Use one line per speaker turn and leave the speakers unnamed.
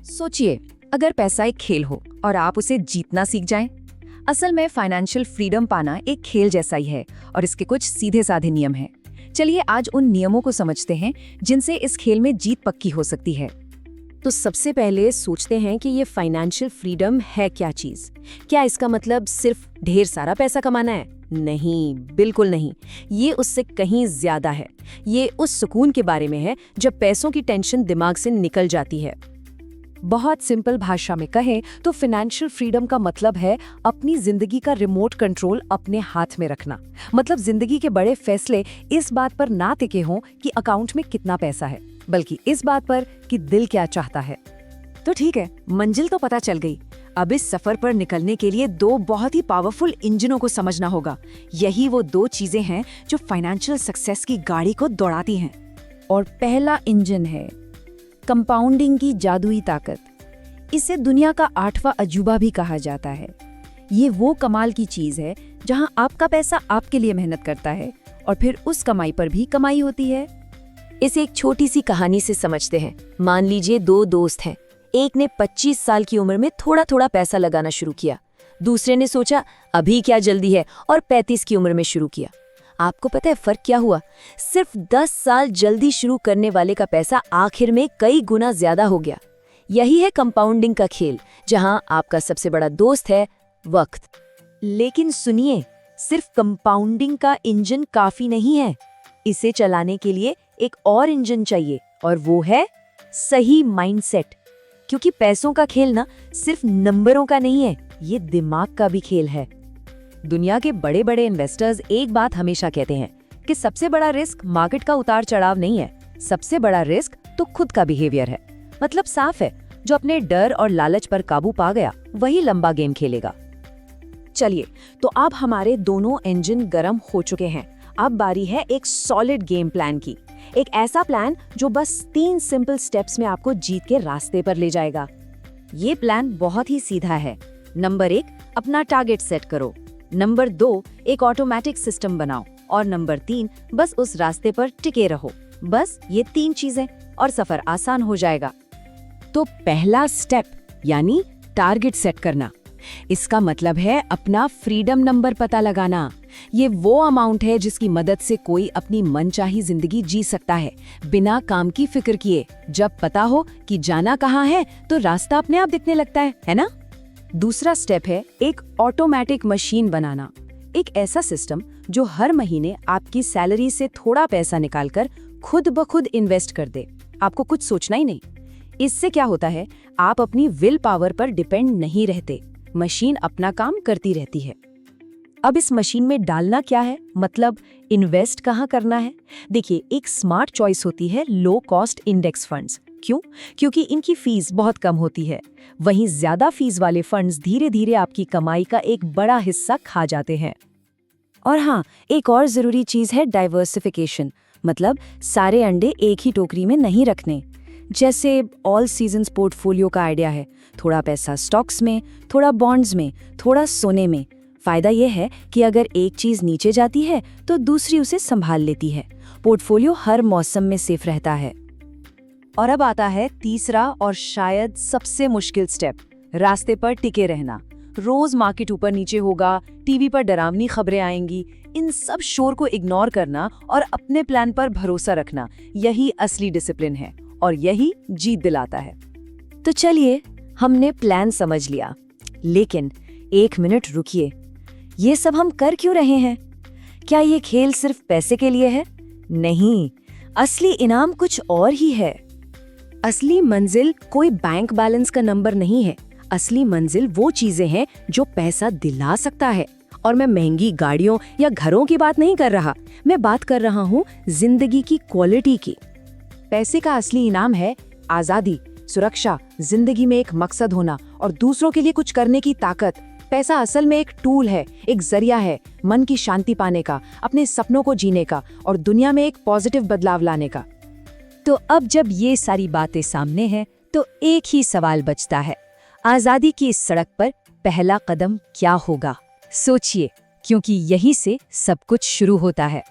सोचिए, अगर पैसा एक खेल हो और आप उसे जीतना सीख जाएं। असल में फाइनेंशियल फ्रीडम पाना एक खेल जैसा ही है और इसके कुछ सीधे साधे नियम हैं। चलिए आज उन नियमों को समझते हैं जिनसे इस खेल में जीत पक्की हो सकती है।
तो सबसे पहले सोचते हैं कि ये फाइनेंशियल फ्रीडम है क्या चीज़। क्या इसका मतलब सिर्फ ढेर सारा पैसा कमाना है? नहीं, बिल्कुल नहीं। ये उससे कहीं ज्यादा है। ये उस सुकून के बारे में है जब पैसों की टेंशन दिमाग से निकल जाती है।
बहुत सिंपल भाषा में कहें तो फाइनेंशियल फ्रीडम का मतलब है अपनी जिंदगी का रिमोट कंट्रोल अपने हाथ में रखना। मतलब जिंदगी के बड़े फैसले इस बात पर ना टिके हों कि अकाउंट में कितना पैसा है, बल्कि इस बात पर कि दिल क्या चाहता है।
तो ठीक है, मंजिल तो पता चल गई। अब इस सफर पर निकलने के लिए दो बहुत ही पावरफुल इंजनों को समझना होगा। यही वो दो चीजें हैं जो फाइनेंशियल सक्सेस की गाड़ी को दौड़ाती हैं।
और पहला इंजन है कंपाउंडिंग की जादुई ताकत। इसे दुनिया का 8वां अजूबा भी कहा जाता है। ये वो कमाल की चीज है जहां आपका पैसा आपके लिए मेहनत करता है और फिर उस कमाई पर भी कमाई होती है।
इसे एक छोटी सी कहानी से समझते हैं। मान लीजिए दो दोस्त हैं। एक ने 25 साल की उम्र में थोड़ा थोड़ा पैसा लगाना शुरू किया। दूसरे ने सोचा अभी क्या जल्दी है और 35 की उम्र में शुरू किया। आपको पता है फर्क क्या हुआ? सिर्फ 10 साल जल्दी शुरू करने वाले का पैसा आखिर में कई गुना ज्यादा हो गया। यही है कंपाउंडिंग का खेल, जहां आपका सबसे बड़ा दोस्त है वक्त।
लेकिन सुनिए, सिर्फ कंपाउंडिंग का इंजन काफी नहीं है। इसे चलाने के लिए एक और इंजन चाहिए और वो है सही माइंडसेट। क्योंकि पैसों का खेल ना सिर्फ नंबरों का नहीं है, ये दिमाग का भी खेल है। दुनिया के बड़े बड़े इन्वेस्टर्स एक बात हमेशा कहते हैं कि सबसे बड़ा रिस्क मार्केट का उतार चढ़ाव नहीं है, सबसे बड़ा रिस्क तो खुद का बिहेवियर है। मतलब साफ है, जो अपने डर और लालच पर काबू पा गया वही लंबा गेम खेलेगा। चलिए, तो अब हमारे दोनों इंजन गर्म हो चुके हैं। अब बारी है एक सॉलिड गेम प्लान की। एक ऐसा प्लान जो बस 3 सिंपल स्टेप्स में आपको जीत के रास्ते पर ले जाएगा। ये प्लान बहुत ही सीधा है। नंबर 1, अपना टारगेट सेट करो। नंबर 2, एक ऑटोमेटिक सिस्टम बनाओ। और नंबर 3, बस उस रास्ते पर टिके रहो। बस ये 3 चीजें और सफर आसान हो जाएगा।
तो पहला स्टेप यानी टारगेट सेट करना। इसका मतलब है अपना फ्रीडम नंबर पता लगाना। ये वो अमाउंट है जिसकी मदद से कोई अपनी मनचाही जिंदगी जी सकता है, बिना काम की फिक्र किए। जब पता हो कि जाना कहाँ है तो रास्ता अपने आप दिखने लगता है ना? दूसरा स्टेप है एक ऑटोमेटिक मशीन बनाना। एक ऐसा सिस्टम जो हर महीने आपकी सैलरी से थोड़ा पैसा निकालकर खुद ब खुद इन्वेस्ट कर दे। आपको कुछ सोचना ही नहीं। इससे क्या होता है, आप अपनी विल पावर पर डिपेंड नहीं रहते, मशीन अपना काम करती रहती है। अब इस मशीन में डालना क्या है, मतलब इन्वेस्ट कहाँ करना है? देखिए, एक स्मार्ट चॉइस होती है लो कॉस्ट इंडेक्स फंड्स। क्यों? क्योंकि इनकी फीस बहुत कम होती है। वहीं ज्यादा फीस वाले फंड्स धीरे धीरे आपकी कमाई का एक बड़ा हिस्सा खा जाते हैं। और हाँ, एक और जरूरी चीज है डाइवर्सिफिकेशन। मतलब सारे अंडे एक ही टोकरी में नहीं रखने। जैसे ऑल सीजन्स पोर्टफोलियो का आइडिया है, थोड़ा पैसा स्टॉक्स में, थोड़ा बॉन्ड्स में, थोड़ा सोने में। फायदा यह है कि अगर एक चीज नीचे जाती है तो दूसरी उसे संभाल लेती है। पोर्टफोलियो हर मौसम में सेफ रहता है।
और अब आता है तीसरा और शायद सबसे मुश्किल स्टेप, रास्ते पर टिके रहना। रोज मार्केट ऊपर नीचे होगा, टीवी पर डरावनी खबरें आएंगी। इन सब शोर को इग्नोर करना और अपने प्लान पर भरोसा रखना, यही असली डिसिप्लिन है और यही जीत दिलाता है।
तो चलिए, हमने प्लान समझ लिया, लेकिन 1 मिनट रुकिए। ये सब हम कर क्यों रहे हैं? क्या ये खेल सिर्फ पैसे के लिए है? नहीं, असली इनाम कुछ और ही है। असली मंजिल कोई बैंक बैलेंस का नंबर नहीं है। असली मंजिल वो चीजें हैं जो पैसा दिला सकता है। और मैं महंगी गाड़ियों या घरों की बात नहीं कर रहा, मैं बात कर रहा हूँ जिंदगी की क्वालिटी की।
पैसे का असली इनाम है आजादी, सुरक्षा, जिंदगी में एक मकसद होना और दूसरों के लिए कुछ करने की ताकत। पैसा असल में एक टूल है, एक जरिया है मन की शांति पाने का, अपने सपनों को जीने का और दुनिया में एक पॉजिटिव बदलाव लाने का।
तो अब जब ये सारी बातें सामने हैं तो एक ही सवाल बचता है, आजादी की इस सड़क पर पहला कदम क्या होगा? सोचिए, क्योंकि यहीं से सब कुछ शुरू होता है।